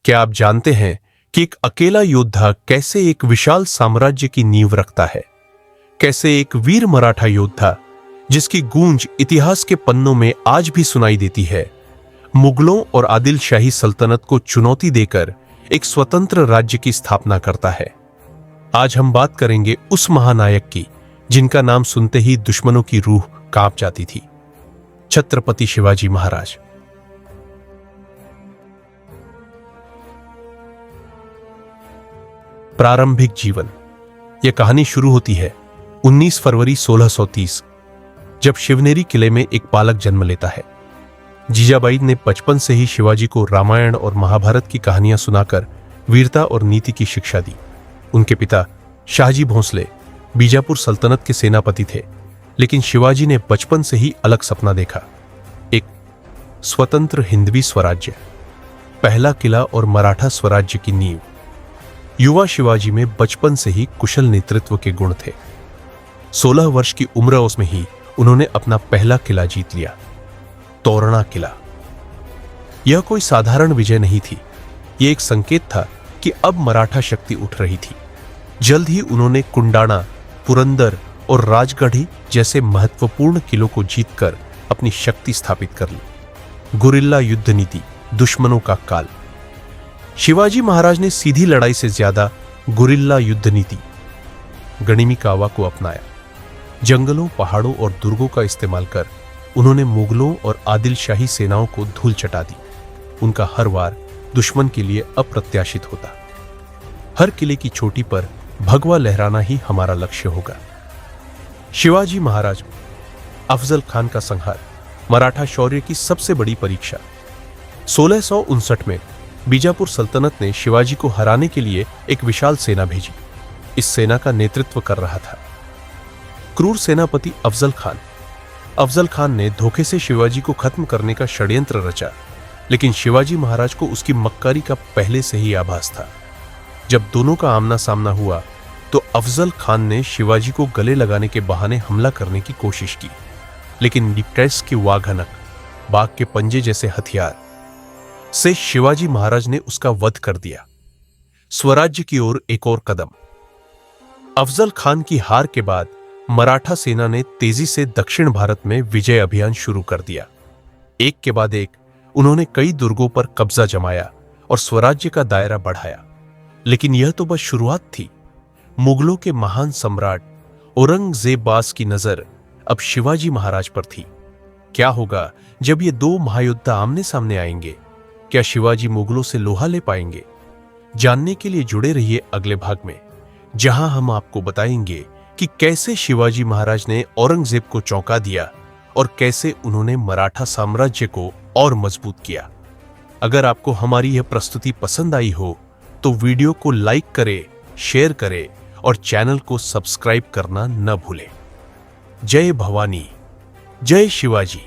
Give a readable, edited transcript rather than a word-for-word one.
क्या आप जानते हैं कि एक अकेला योद्धा कैसे एक विशाल साम्राज्य की नींव रखता है? कैसे एक वीर मराठा योद्धा जिसकी गूंज इतिहास के पन्नों में आज भी सुनाई देती है, मुगलों और आदिल शाही सल्तनत को चुनौती देकर एक स्वतंत्र राज्य की स्थापना करता है। आज हम बात करेंगे उस महानायक की जिनका नाम सुनते ही दुश्मनों की रूह कांप जाती थी, छत्रपति शिवाजी महाराज। प्रारंभिक जीवन। यह कहानी शुरू होती है 19 फरवरी 1630, जब शिवनेरी किले में एक बालक जन्म लेता है। जीजाबाई ने बचपन से ही शिवाजी को रामायण और महाभारत की कहानियां सुनाकर वीरता और नीति की शिक्षा दी। उनके पिता शाहजी भोंसले बीजापुर सल्तनत के सेनापति थे, लेकिन शिवाजी ने बचपन से ही अलग सपना देखा, एक स्वतंत्र हिंदवी स्वराज्य, पहला किला और मराठा स्वराज्य की नींव। युवा शिवाजी में बचपन से ही कुशल नेतृत्व के गुण थे। 16 वर्ष की उम्र उसमें ही उन्होंने अपना पहला किला जीत लिया, तोरणा किला। यह कोई साधारण विजय नहीं थी, यह एक संकेत था कि अब मराठा शक्ति उठ रही थी। जल्द ही उन्होंने कुंडाणा, पुरंदर और राजगढ़ी जैसे महत्वपूर्ण किलों को जीतकर अपनी शक्ति स्थापित कर ली। गुरिल्ला युद्ध नीति, दुश्मनों का काल। शिवाजी महाराज ने सीधी लड़ाई से ज्यादा गुरिल्ला युद्ध नीति, गणिमी कावा को अपनाया। जंगलों, पहाड़ों और दुर्गों का इस्तेमाल कर उन्होंने मुगलों और आदिल शाही सेनाओं को धूल चटा दी। उनका हर वार दुश्मन के लिए अप्रत्याशित होता। हर किले की चोटी पर भगवा लहराना ही हमारा लक्ष्य होगा। शिवाजी महाराज, अफजल खान का संहार, मराठा शौर्य की सबसे बड़ी परीक्षा। 1659 में बीजापुर सल्तनत ने शिवाजी को हराने के लिए एक विशाल सेना भेजी। इस सेना का नेतृत्व कर रहा था क्रूर सेनापति अफजल खान। अफजल खान ने धोखे से शिवाजी को खत्म करने का षड्यंत्र रचा, लेकिन शिवाजी महाराज को उसकी मक्कारी का पहले से ही आभास था। जब दोनों का आमना सामना हुआ तो अफजल खान ने शिवाजी को गले लगाने के बहाने हमला करने की कोशिश की, लेकिन डिप्रेस की वाघनक, बाघ के पंजे जैसे हथियार से शिवाजी महाराज ने उसका वध कर दिया। स्वराज्य की ओर एक और कदम। अफजल खान की हार के बाद मराठा सेना ने तेजी से दक्षिण भारत में विजय अभियान शुरू कर दिया। एक के बाद एक उन्होंने कई दुर्गों पर कब्जा जमाया और स्वराज्य का दायरा बढ़ाया। लेकिन यह तो बस शुरुआत थी। मुगलों के महान सम्राट औरंगजेबास की नजर अब शिवाजी महाराज पर थी। क्या होगा जब ये दो महायोद्धा आमने सामने आएंगे? क्या शिवाजी मुगलों से लोहा ले पाएंगे? जानने के लिए जुड़े रहिए अगले भाग में, जहां हम आपको बताएंगे कि कैसे शिवाजी महाराज ने औरंगजेब को चौंका दिया और कैसे उन्होंने मराठा साम्राज्य को और मजबूत किया। अगर आपको हमारी यह प्रस्तुति पसंद आई हो तो वीडियो को लाइक करें, शेयर करें और चैनल को सब्सक्राइब करना न भूलें। जय भवानी, जय शिवाजी।